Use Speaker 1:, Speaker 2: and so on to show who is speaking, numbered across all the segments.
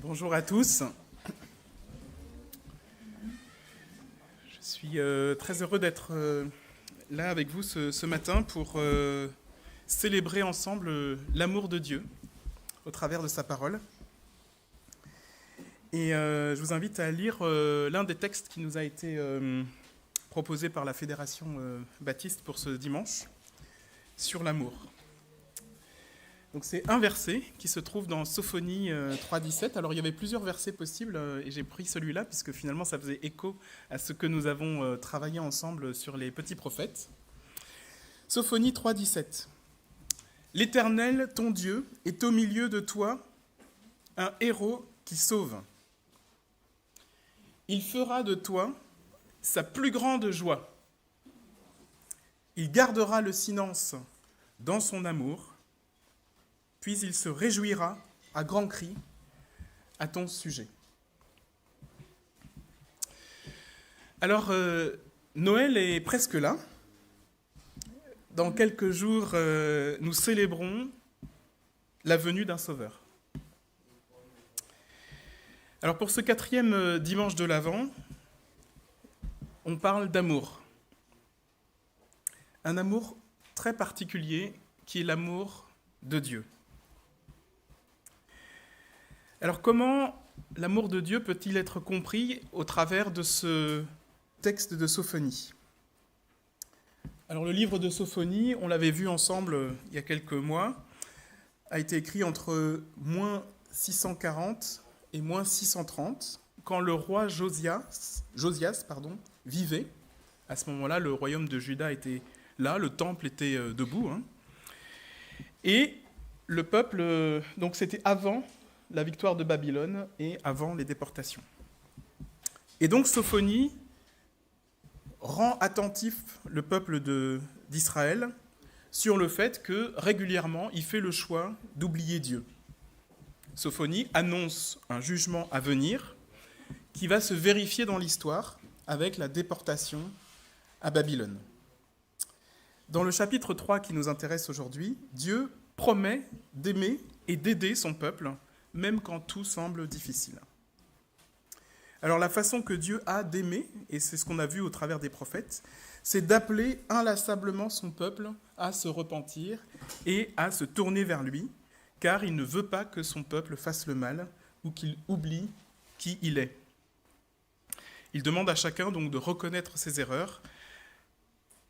Speaker 1: Bonjour à tous. Je suis très heureux d'être là avec vous ce matin pour célébrer ensemble l'amour de Dieu au travers de sa parole. Et je vous invite à lire l'un des textes qui nous a été proposé par la Fédération Baptiste pour ce dimanche, sur l'amour. Donc c'est un verset qui se trouve dans Sophonie 3,17. Alors il y avait plusieurs versets possibles et j'ai pris celui-là puisque finalement ça faisait écho à ce que nous avons travaillé ensemble sur les petits prophètes. Sophonie 3,17. L'Éternel, ton Dieu, est au milieu de toi un héros qui sauve. Il fera de toi sa plus grande joie. Il gardera le silence dans son amour. Puis il se réjouira à grands cris à ton sujet. Alors, Noël est presque là. Dans quelques jours, nous célébrons la venue d'un sauveur. Alors, pour ce 4e dimanche de l'Avent, on parle d'amour. Un amour très particulier qui est l'amour de Dieu. Alors comment l'amour de Dieu peut-il être compris au travers de ce texte de Sophonie ? Alors le livre de Sophonie, on l'avait vu ensemble il y a quelques mois, a été écrit entre moins 640 et moins 630, quand le roi Josias vivait. À ce moment-là, le royaume de Juda était là, le temple était debout. Et le peuple, donc c'était avant la victoire de Babylone et avant les déportations. Et donc Sophonie rend attentif le peuple d'Israël sur le fait que régulièrement il fait le choix d'oublier Dieu. Sophonie annonce un jugement à venir qui va se vérifier dans l'histoire avec la déportation à Babylone. Dans le chapitre 3 qui nous intéresse aujourd'hui, Dieu promet d'aimer et d'aider son peuple même quand tout semble difficile. Alors la façon que Dieu a d'aimer, et c'est ce qu'on a vu au travers des prophètes, c'est d'appeler inlassablement son peuple à se repentir et à se tourner vers lui, car il ne veut pas que son peuple fasse le mal ou qu'il oublie qui il est. Il demande à chacun donc de reconnaître ses erreurs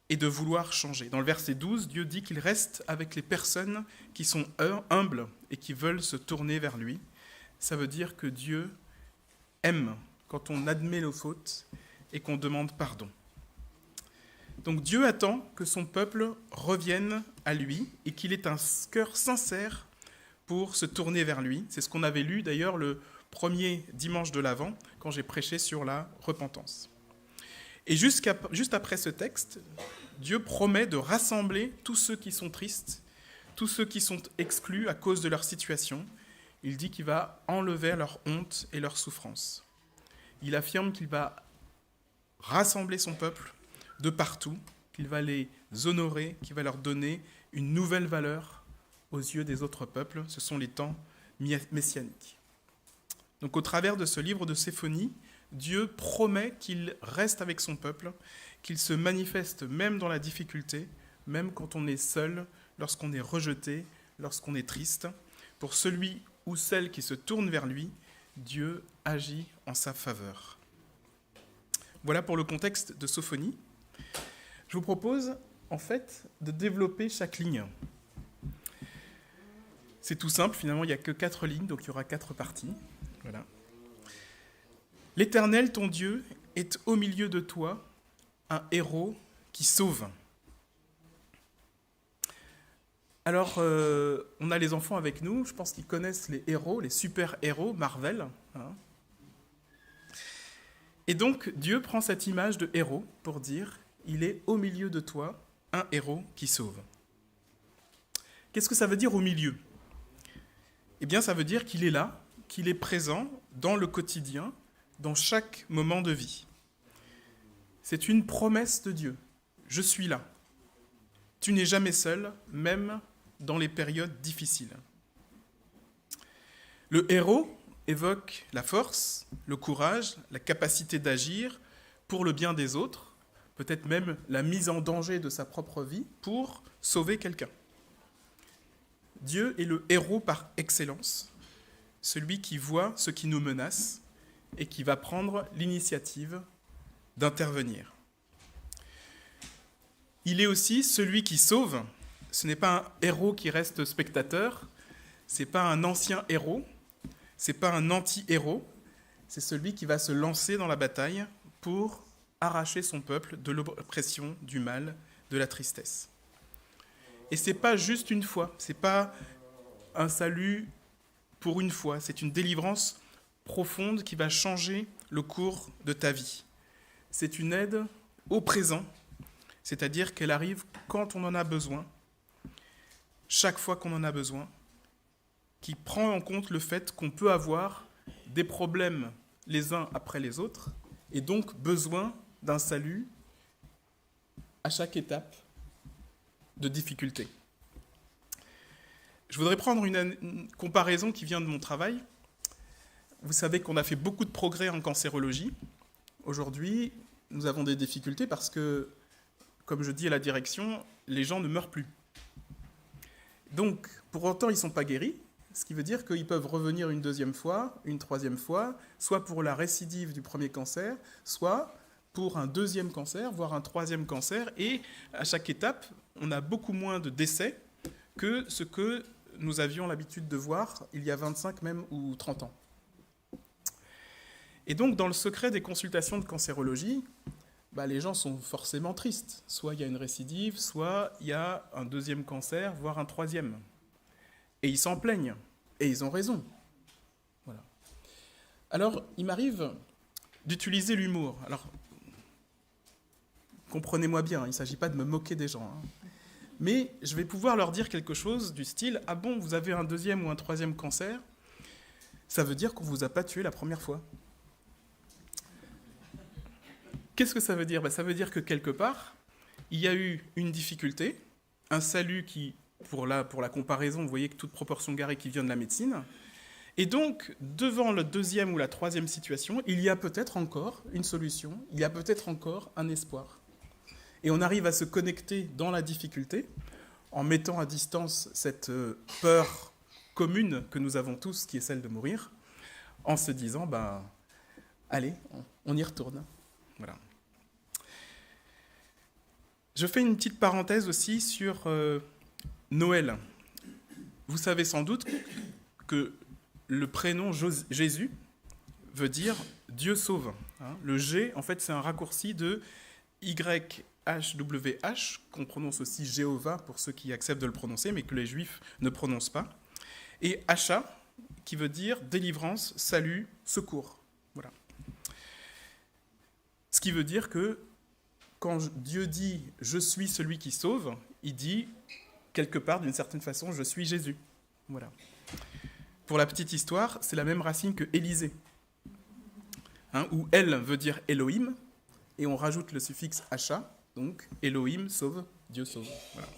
Speaker 1: et de vouloir changer. Dans le verset 12, Dieu dit qu'il reste avec les personnes qui sont humbles et qui veulent se tourner vers lui. Ça veut dire que Dieu aime quand on admet nos fautes et qu'on demande pardon. Donc Dieu attend que son peuple revienne à lui et qu'il ait un cœur sincère pour se tourner vers lui. C'est ce qu'on avait lu d'ailleurs le premier dimanche de l'Avent quand j'ai prêché sur la repentance. Et juste après ce texte, Dieu promet de rassembler tous ceux qui sont tristes, tous ceux qui sont exclus à cause de leur situation. Il dit qu'il va enlever leur honte et leur souffrance. Il affirme qu'il va rassembler son peuple de partout, qu'il va les honorer, qu'il va leur donner une nouvelle valeur aux yeux des autres peuples. Ce sont les temps messianiques. Donc au travers de ce livre de Sophonie, Dieu promet qu'il reste avec son peuple, qu'il se manifeste même dans la difficulté, même quand on est seul, lorsqu'on est rejeté, lorsqu'on est triste. Pour celui ou celle qui se tourne vers lui, Dieu agit en sa faveur. Voilà pour le contexte de Sophonie. Je vous propose en fait de développer chaque ligne. C'est tout simple, finalement il n'y a que 4 lignes, donc il y aura 4 parties. Voilà. L'Éternel, ton Dieu, est au milieu de toi un héros qui sauve. Alors, on a les enfants avec nous, je pense qu'ils connaissent les héros, les super-héros Marvel. Et donc, Dieu prend cette image de héros pour dire « Il est au milieu de toi un héros qui sauve ». Qu'est-ce que ça veut dire au milieu ? Eh bien, ça veut dire qu'il est là, qu'il est présent dans le quotidien, dans chaque moment de vie. C'est une promesse de Dieu. Je suis là. Tu n'es jamais seul, même dans les périodes difficiles. Le héros, évoque la force, le courage, la capacité d'agir pour le bien des autres, peut-être même la mise en danger de sa propre vie pour sauver quelqu'un. Dieu est le héros par excellence, celui qui voit ce qui nous menace et qui va prendre l'initiative d'intervenir. Il est aussi celui qui sauve. Ce n'est pas un héros qui reste spectateur, ce n'est pas un ancien héros, ce n'est pas un anti-héros, c'est celui qui va se lancer dans la bataille pour arracher son peuple de l'oppression, du mal, de la tristesse. Et ce n'est pas juste une fois, ce n'est pas un salut pour une fois, c'est une délivrance profonde qui va changer le cours de ta vie. C'est une aide au présent, c'est-à-dire qu'elle arrive quand on en a besoin, chaque fois qu'on en a besoin, qui prend en compte le fait qu'on peut avoir des problèmes les uns après les autres, et donc besoin d'un salut à chaque étape de difficulté. Je voudrais prendre une comparaison qui vient de mon travail. Vous savez qu'on a fait beaucoup de progrès en cancérologie. Aujourd'hui, nous avons des difficultés parce que, comme je dis à la direction, les gens ne meurent plus. Donc, pour autant, ils ne sont pas guéris, ce qui veut dire qu'ils peuvent revenir une deuxième fois, une troisième fois, soit pour la récidive du premier cancer, soit pour un deuxième cancer, voire un troisième cancer. Et à chaque étape, on a beaucoup moins de décès que ce que nous avions l'habitude de voir il y a 25 même ou 30 ans. Et donc, dans le secret des consultations de cancérologie, les gens sont forcément tristes. Soit il y a une récidive, soit il y a un deuxième cancer, voire un troisième. Et ils s'en plaignent. Et ils ont raison. Voilà. Alors, il m'arrive d'utiliser l'humour. Alors, comprenez-moi bien, il ne s'agit pas de me moquer des gens. Mais je vais pouvoir leur dire quelque chose du style « Ah bon, vous avez un deuxième ou un troisième cancer ? Ça veut dire qu'on ne vous a pas tué la première fois. » Qu'est-ce que ça veut dire ? Ça veut dire que quelque part, il y a eu une difficulté, un salut qui, pour la comparaison, vous voyez que toute proportion gardée qui vient de la médecine, et donc, devant la deuxième ou la troisième situation, il y a peut-être encore une solution, il y a peut-être encore un espoir. Et on arrive à se connecter dans la difficulté, en mettant à distance cette peur commune que nous avons tous, qui est celle de mourir, en se disant, allez, on y retourne. Voilà. Je fais une petite parenthèse aussi sur Noël. Vous savez sans doute que le prénom Jésus veut dire Dieu sauve. Le G, en fait, c'est un raccourci de YHWH, qu'on prononce aussi Jéhovah pour ceux qui acceptent de le prononcer, mais que les Juifs ne prononcent pas. Et Hacha, qui veut dire délivrance, salut, secours. Voilà. Ce qui veut dire que quand Dieu dit « je suis celui qui sauve », il dit quelque part, d'une certaine façon, « je suis Jésus ». Voilà. Pour la petite histoire, c'est la même racine que Élisée, où « El » veut dire Elohim, et on rajoute le suffixe « Hacha », donc Elohim sauve, Dieu sauve. Voilà.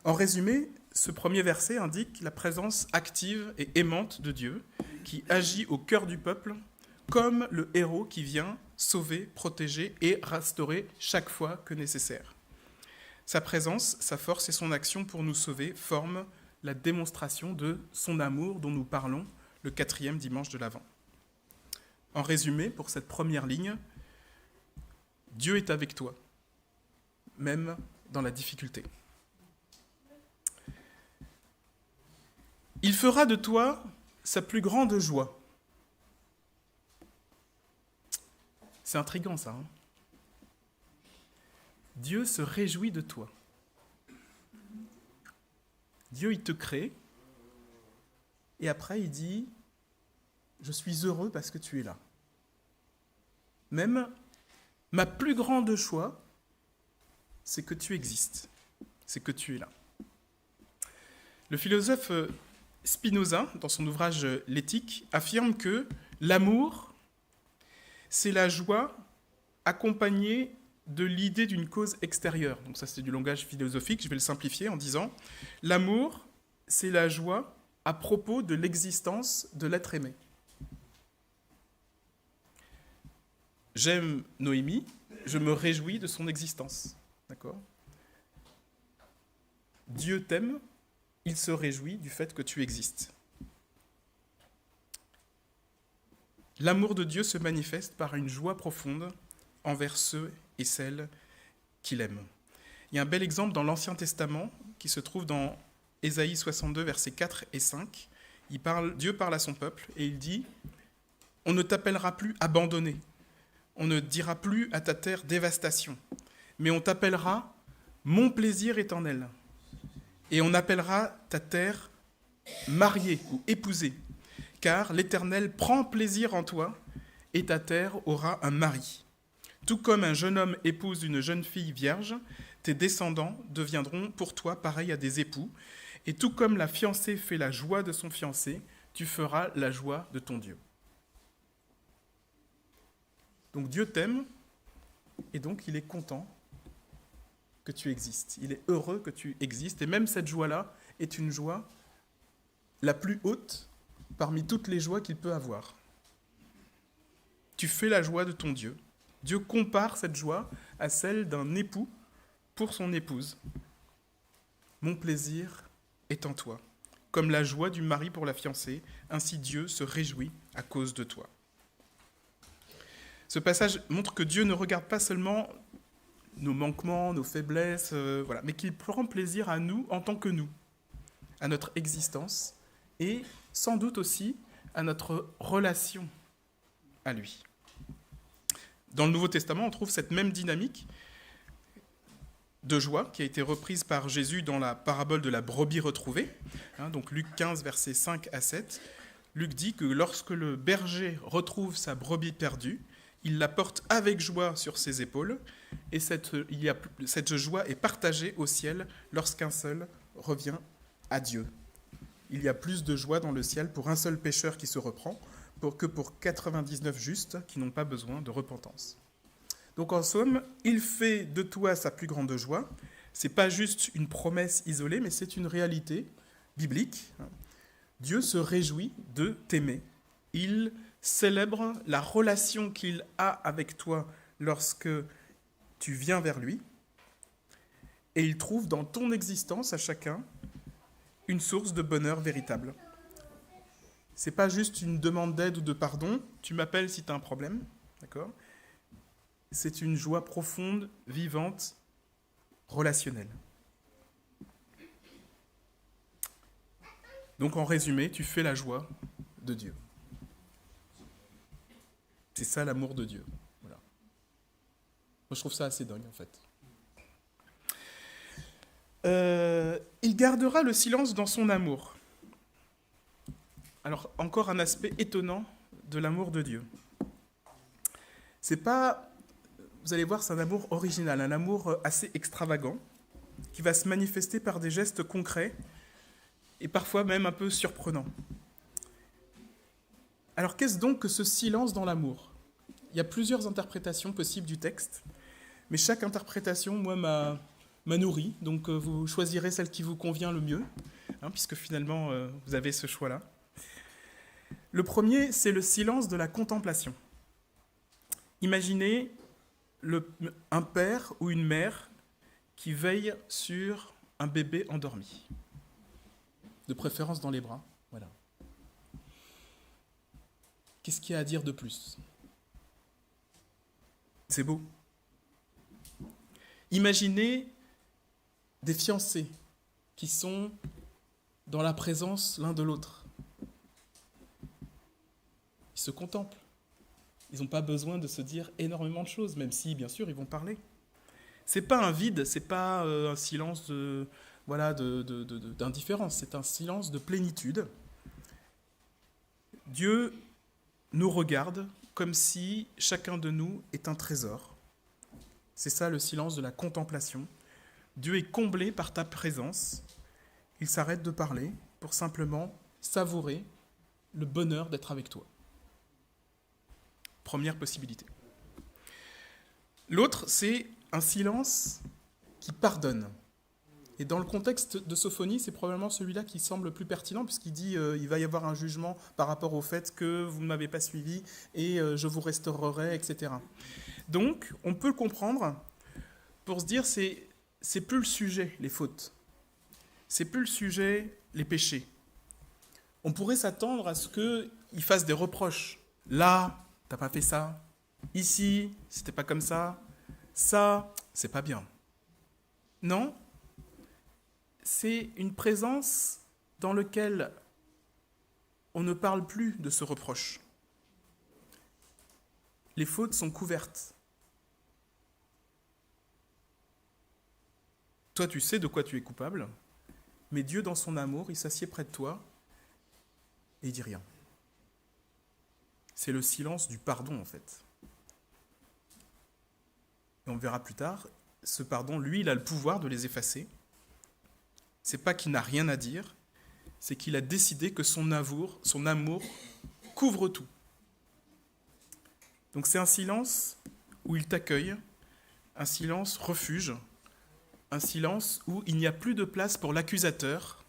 Speaker 1: En résumé, ce premier verset indique la présence active et aimante de Dieu, qui agit au cœur du peuple, comme le héros qui vient sauver, protéger et restaurer chaque fois que nécessaire. Sa présence, sa force et son action pour nous sauver forment la démonstration de son amour dont nous parlons le 4e dimanche de l'Avent. En résumé, pour cette première ligne, Dieu est avec toi, même dans la difficulté. Il fera de toi sa plus grande joie. C'est intriguant ça. Dieu se réjouit de toi. Dieu, il te crée, et après il dit « Je suis heureux parce que tu es là ». Même ma plus grande joie, c'est que tu existes, c'est que tu es là. Le philosophe Spinoza, dans son ouvrage « L'éthique », affirme que l'amour, c'est la joie accompagnée de l'idée d'une cause extérieure. Donc ça, c'est du langage philosophique, je vais le simplifier en disant « L'amour, c'est la joie à propos de l'existence de l'être aimé. J'aime Noémie, je me réjouis de son existence. D'accord ? Dieu t'aime, il se réjouit du fait que tu existes. L'amour de Dieu se manifeste par une joie profonde envers ceux et celles qu'il aime. Il y a un bel exemple dans l'Ancien Testament qui se trouve dans Ésaïe 62, versets 4 et 5. Dieu parle à son peuple et il dit « On ne t'appellera plus abandonné, on ne dira plus à ta terre dévastation, mais on t'appellera mon plaisir éternel. Et on appellera ta terre mariée ou épousée, car l'Éternel prend plaisir en toi, et ta terre aura un mari. Tout comme un jeune homme épouse une jeune fille vierge, tes descendants deviendront pour toi pareils à des époux, et tout comme la fiancée fait la joie de son fiancé, tu feras la joie de ton Dieu. » Donc Dieu t'aime, et donc il est content que tu existes. Il est heureux que tu existes, et même cette joie-là est une joie la plus haute parmi toutes les joies qu'il peut avoir. Tu fais la joie de ton Dieu. Dieu compare cette joie à celle d'un époux pour son épouse. Mon plaisir est en toi, comme la joie du mari pour la fiancée, ainsi Dieu se réjouit à cause de toi. Ce passage montre que Dieu ne regarde pas seulement nos manquements, nos faiblesses, mais qu'il prend plaisir à nous en tant que nous, à notre existence et sans doute aussi à notre relation à lui. Dans le Nouveau Testament, on trouve cette même dynamique de joie qui a été reprise par Jésus dans la parabole de la brebis retrouvée. Donc Luc 15, versets 5 à 7. Luc dit que lorsque le berger retrouve sa brebis perdue, il la porte avec joie sur ses épaules, et cette joie est partagée au ciel lorsqu'un seul revient à Dieu. Il y a plus de joie dans le ciel pour un seul pécheur qui se reprend que pour 99 justes qui n'ont pas besoin de repentance. Donc en somme, il fait de toi sa plus grande joie. Ce n'est pas juste une promesse isolée, mais c'est une réalité biblique. Dieu se réjouit de t'aimer. Il célèbre la relation qu'il a avec toi lorsque tu viens vers lui, et il trouve dans ton existence à chacun une source de bonheur véritable. C'est pas juste une demande d'aide ou de pardon, tu m'appelles si tu as un problème, d'accord ? C'est une joie profonde, vivante, relationnelle. Donc en résumé, tu fais la joie de Dieu. C'est ça l'amour de Dieu. Voilà. Moi je trouve ça assez dingue en fait. Il gardera le silence dans son amour. Alors encore un aspect étonnant de l'amour de Dieu. C'est pas, vous allez voir, c'est un amour original, un amour assez extravagant, qui va se manifester par des gestes concrets et parfois même un peu surprenants. Alors qu'est-ce donc que ce silence dans l'amour ? Il y a plusieurs interprétations possibles du texte, mais chaque interprétation, moi, m'a nourri, donc vous choisirez celle qui vous convient le mieux, puisque finalement, vous avez ce choix-là. Le premier, c'est le silence de la contemplation. Imaginez un père ou une mère qui veille sur un bébé endormi, de préférence dans les bras. Voilà. Qu'est-ce qu'il y a à dire de plus ? C'est beau. Imaginez des fiancés qui sont dans la présence l'un de l'autre. Ils se contemplent. Ils n'ont pas besoin de se dire énormément de choses, même si, bien sûr, ils vont parler. C'est pas un vide, c'est pas un silence d'indifférence, c'est un silence de plénitude. Dieu nous regarde comme si chacun de nous est un trésor. C'est ça le silence de la contemplation. Dieu est comblé par ta présence. Il s'arrête de parler pour simplement savourer le bonheur d'être avec toi. Première possibilité. L'autre, c'est un silence qui pardonne. Et dans le contexte de Sophonie, c'est probablement celui-là qui semble le plus pertinent, puisqu'il dit il va y avoir un jugement par rapport au fait que vous ne m'avez pas suivi et je vous restaurerai, etc. Donc, on peut le comprendre pour se dire c'est plus le sujet, les fautes. C'est plus le sujet, les péchés. On pourrait s'attendre à ce qu'il fasse des reproches. Là, t'as pas fait ça. Ici, c'était pas comme ça. Ça, c'est pas bien. Non, c'est une présence dans laquelle on ne parle plus de ce reproche. Les fautes sont couvertes. Toi, tu sais de quoi tu es coupable, mais Dieu, dans son amour, il s'assied près de toi et il dit rien. C'est le silence du pardon, en fait. Et on verra plus tard, ce pardon, lui, il a le pouvoir de les effacer. C'est pas qu'il n'a rien à dire, c'est qu'il a décidé que son amour couvre tout. Donc c'est un silence où il t'accueille, un silence refuge, un silence où il n'y a plus de place pour l'accusateur,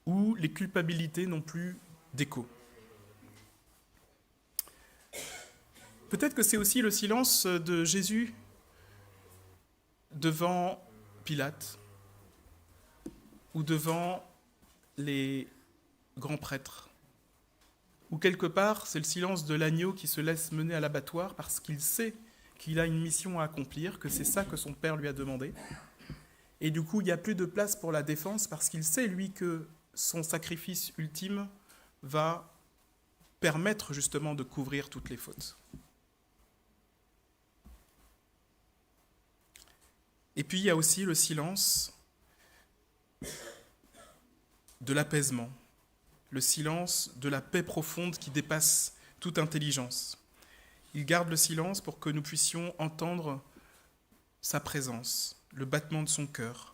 Speaker 1: où les culpabilités n'ont plus d'écho. Peut-être que c'est aussi le silence de Jésus devant Pilate ou devant les grands prêtres. Ou quelque part, c'est le silence de l'agneau qui se laisse mener à l'abattoir parce qu'il sait qu'il a une mission à accomplir, que c'est ça que son père lui a demandé. Et du coup, il n'y a plus de place pour la défense parce qu'il sait, lui, que son sacrifice ultime va permettre justement de couvrir toutes les fautes. Et puis, il y a aussi le silence de l'apaisement, le silence de la paix profonde qui dépasse toute intelligence. Il garde le silence pour que nous puissions entendre sa présence, le battement de son cœur,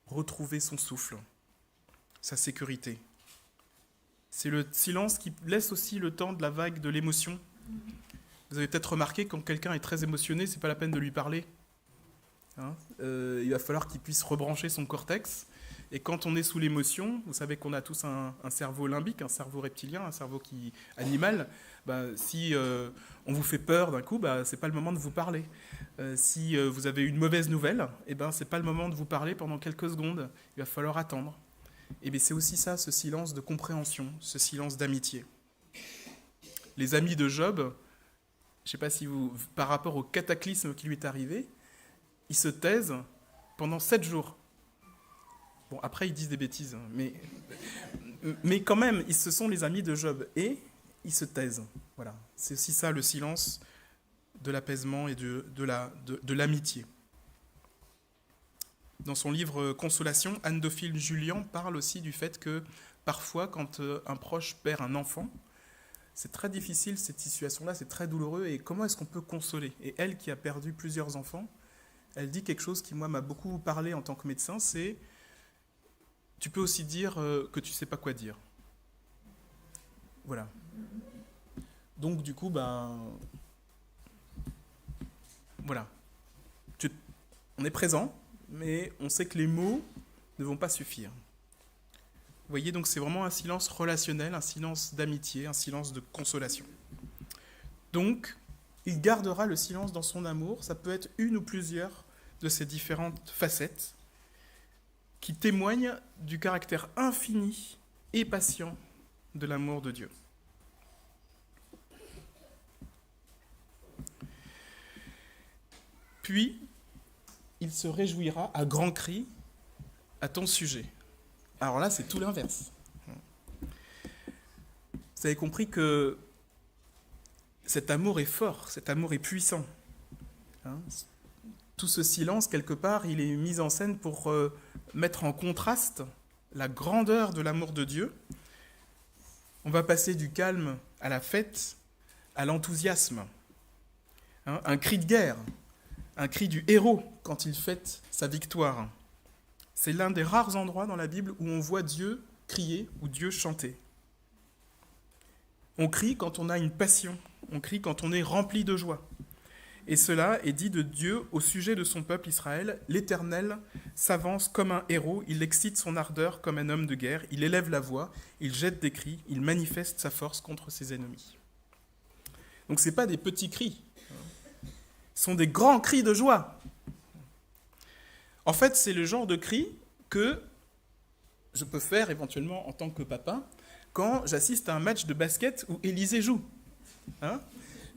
Speaker 1: retrouver son souffle, sa sécurité. C'est le silence qui laisse aussi le temps de la vague de l'émotion. Vous avez peut-être remarqué, quand quelqu'un est très émotionné, c'est pas la peine de lui parler. Il va falloir qu'il puisse rebrancher son cortex. Et quand on est sous l'émotion, vous savez qu'on a tous un cerveau limbique, un cerveau reptilien, un cerveau animal. Si on vous fait peur d'un coup, c'est pas le moment de vous parler. Si vous avez une mauvaise nouvelle, c'est pas le moment de vous parler pendant quelques secondes. Il va falloir attendre. Et bien c'est aussi ça, ce silence de compréhension, ce silence d'amitié. Les amis de Job, je ne sais pas si par rapport au cataclysme qui lui est arrivé, ils se taisent pendant 7 jours. Bon, après, ils disent des bêtises, mais quand même, ce sont les amis de Job, et ils se taisent. Voilà. C'est aussi ça, le silence de l'apaisement et de l'amitié. Dans son livre Consolation, Anne-Dauphine Julien parle aussi du fait que parfois, quand un proche perd un enfant, c'est très difficile, cette situation-là, c'est très douloureux, et comment est-ce qu'on peut consoler ? Et elle, qui a perdu plusieurs enfants, elle dit quelque chose qui, moi, m'a beaucoup parlé en tant que médecin, c'est tu peux aussi dire que tu ne sais pas quoi dire. Voilà. Donc, du coup, voilà. On est présent, mais on sait que les mots ne vont pas suffire. Vous voyez, donc c'est vraiment un silence relationnel, un silence d'amitié, un silence de consolation. Donc, il gardera le silence dans son amour. Ça peut être une ou plusieurs de ces différentes facettes qui témoignent du caractère infini et patient de l'amour de Dieu. Puis, il se réjouira à grands cris à ton sujet. Alors là, c'est tout l'inverse. Vous avez compris que cet amour est fort, cet amour est puissant. Tout ce silence, quelque part, il est mis en scène pour mettre en contraste la grandeur de l'amour de Dieu. On va passer du calme à la fête, à l'enthousiasme. Un cri de guerre, un cri du héros quand il fête sa victoire. C'est l'un des rares endroits dans la Bible où on voit Dieu crier ou Dieu chanter. On crie quand on a une passion, on crie quand on est rempli de joie. Et cela est dit de Dieu au sujet de son peuple Israël. L'Éternel s'avance comme un héros, il excite son ardeur comme un homme de guerre, il élève la voix, il jette des cris, il manifeste sa force contre ses ennemis. Donc ce n'est pas des petits cris, ce sont des grands cris de joie. En fait, c'est le genre de cri que je peux faire éventuellement en tant que papa quand j'assiste à un match de basket où Élysée joue.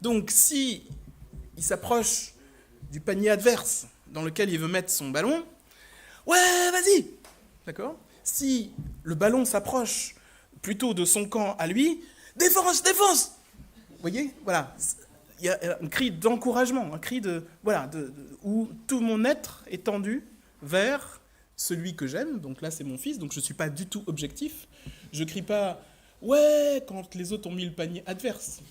Speaker 1: Donc si il s'approche du panier adverse dans lequel il veut mettre son ballon, ouais, vas-y, d'accord ? Si le ballon s'approche plutôt de son camp à lui, défense, défense. Vous voyez, voilà, il y a un cri d'encouragement, un cri où tout mon être est tendu vers celui que j'aime. Donc là, c'est mon fils, donc je ne suis pas du tout objectif. Je ne crie pas ouais quand les autres ont mis le panier adverse.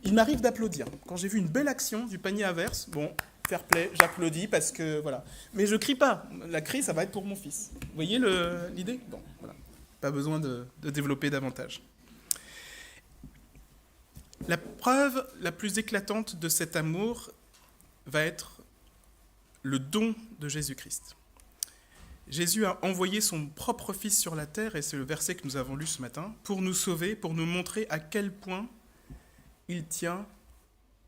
Speaker 1: Il m'arrive d'applaudir. Quand j'ai vu une belle action du panier adverse, bon, fair play, j'applaudis parce que voilà. Mais je crie pas. La cri, ça va être pour mon fils. Vous voyez l'idée ? Bon, voilà. Pas besoin de développer davantage. La preuve la plus éclatante de cet amour va être le don de Jésus-Christ. Jésus a envoyé son propre Fils sur la terre, et c'est le verset que nous avons lu ce matin, pour nous sauver, pour nous montrer à quel point il tient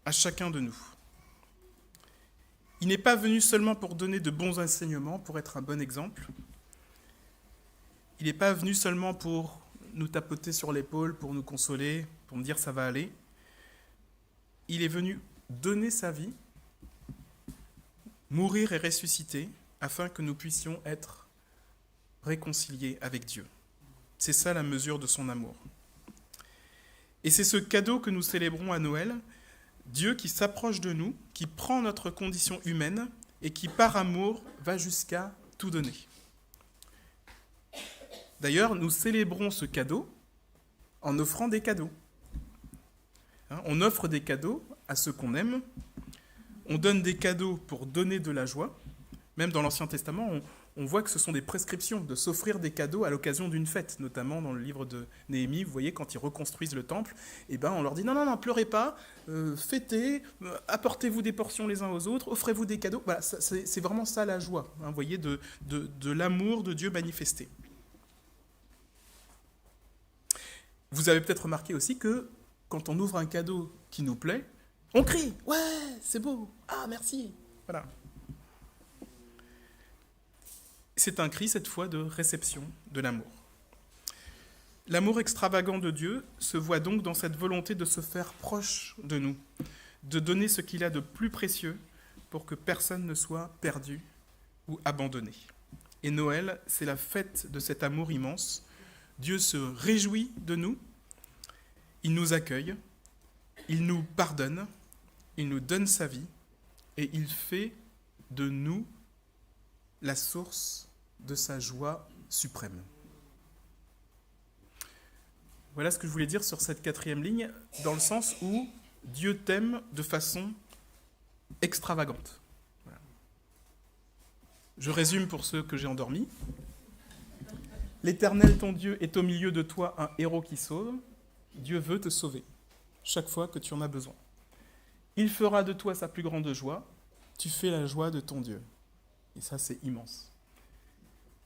Speaker 1: à chacun de nous. Il n'est pas venu seulement pour donner de bons enseignements, pour être un bon exemple. Il n'est pas venu seulement pour nous tapoter sur l'épaule, pour nous consoler, pour me dire ça va aller. Il est venu donner sa vie, mourir et ressusciter, afin que nous puissions être réconciliés avec Dieu. C'est ça la mesure de son amour. Et c'est ce cadeau que nous célébrons à Noël, Dieu qui s'approche de nous, qui prend notre condition humaine et qui, par amour, va jusqu'à tout donner. D'ailleurs, nous célébrons ce cadeau en offrant des cadeaux. On offre des cadeaux à ceux qu'on aime, on donne des cadeaux pour donner de la joie. Même dans l'Ancien Testament, on voit que ce sont des prescriptions de s'offrir des cadeaux à l'occasion d'une fête, notamment dans le livre de Néhémie. Vous voyez, quand ils reconstruisent le temple, on leur dit non, pleurez pas, fêtez, apportez-vous des portions les uns aux autres, offrez-vous des cadeaux. Voilà, c'est vraiment ça la joie, vous voyez, de l'amour de Dieu manifesté. Vous avez peut-être remarqué aussi que quand on ouvre un cadeau qui nous plaît, on crie « Ouais, c'est beau, ah merci !» Voilà. C'est un cri, cette fois, de réception de l'amour. L'amour extravagant de Dieu se voit donc dans cette volonté de se faire proche de nous, de donner ce qu'il a de plus précieux pour que personne ne soit perdu ou abandonné. Et Noël, c'est la fête de cet amour immense. Dieu se réjouit de nous, il nous accueille, il nous pardonne, il nous donne sa vie et il fait de nous la source de sa joie suprême. Voilà ce que je voulais dire sur cette 4e ligne, dans le sens où Dieu t'aime de façon extravagante. Voilà. Je résume pour ceux que j'ai endormis. L'Éternel, ton Dieu, est au milieu de toi un héros qui sauve. Dieu veut te sauver, chaque fois que tu en as besoin. Il fera de toi sa plus grande joie. Tu fais la joie de ton Dieu. Et ça, c'est immense.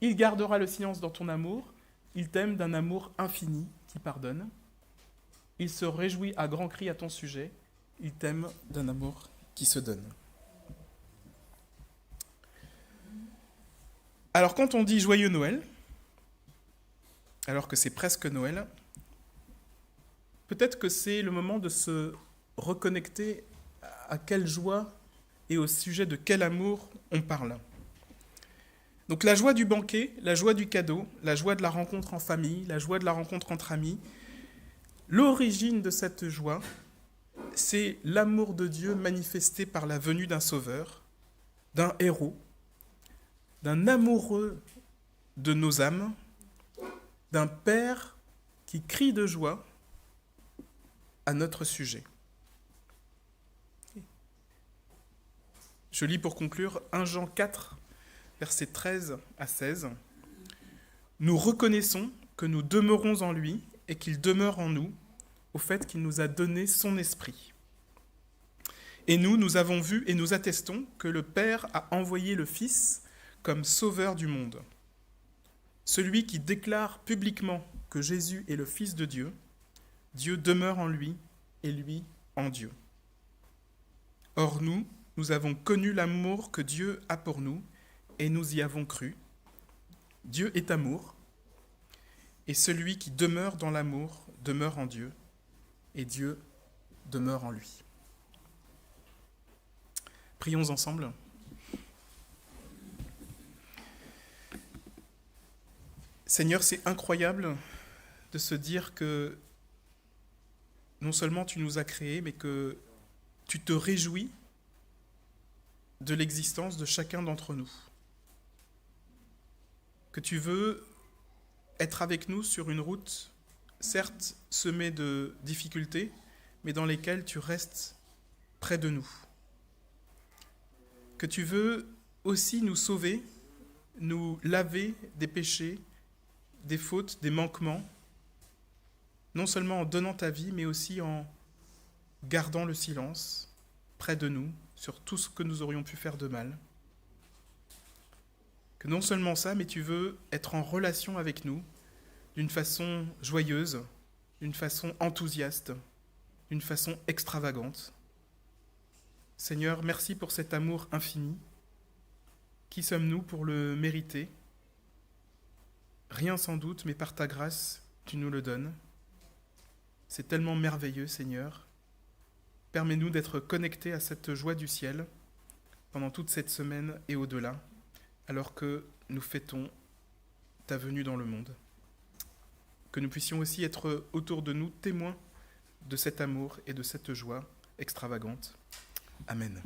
Speaker 1: Il gardera le silence dans ton amour. Il t'aime d'un amour infini qui pardonne. Il se réjouit à grands cris à ton sujet. Il t'aime d'un amour qui se donne. Alors, quand on dit joyeux Noël, alors que c'est presque Noël, peut-être que c'est le moment de se reconnecter à quelle joie et au sujet de quel amour on parle. Donc la joie du banquet, la joie du cadeau, la joie de la rencontre en famille, la joie de la rencontre entre amis, l'origine de cette joie, c'est l'amour de Dieu manifesté par la venue d'un sauveur, d'un héros, d'un amoureux de nos âmes, d'un père qui crie de joie à notre sujet. Je lis pour conclure 1 Jean 4, versets 13 à 16. « Nous reconnaissons que nous demeurons en lui et qu'il demeure en nous, au fait qu'il nous a donné son esprit. Et nous avons vu et nous attestons que le Père a envoyé le Fils comme sauveur du monde. Celui qui déclare publiquement que Jésus est le Fils de Dieu, Dieu demeure en lui et lui en Dieu. Or nous avons connu l'amour que Dieu a pour nous et nous y avons cru. Dieu est amour, et celui qui demeure dans l'amour demeure en Dieu, et Dieu demeure en lui. Prions ensemble. Seigneur, c'est incroyable de se dire que non seulement tu nous as créés, mais que tu te réjouis de l'existence de chacun d'entre nous. Que tu veux être avec nous sur une route, certes semée de difficultés, mais dans lesquelles tu restes près de nous. Que tu veux aussi nous sauver, nous laver des péchés, des fautes, des manquements, non seulement en donnant ta vie, mais aussi en gardant le silence près de nous sur tout ce que nous aurions pu faire de mal. Que non seulement ça, mais tu veux être en relation avec nous d'une façon joyeuse, d'une façon enthousiaste, d'une façon extravagante. Seigneur, merci pour cet amour infini. Qui sommes-nous pour le mériter ? Rien sans doute, mais par ta grâce, tu nous le donnes. C'est tellement merveilleux, Seigneur. Permets-nous d'être connectés à cette joie du ciel pendant toute cette semaine et au-delà, alors que nous fêtons ta venue dans le monde. Que nous puissions aussi être autour de nous témoins de cet amour et de cette joie extravagante. Amen.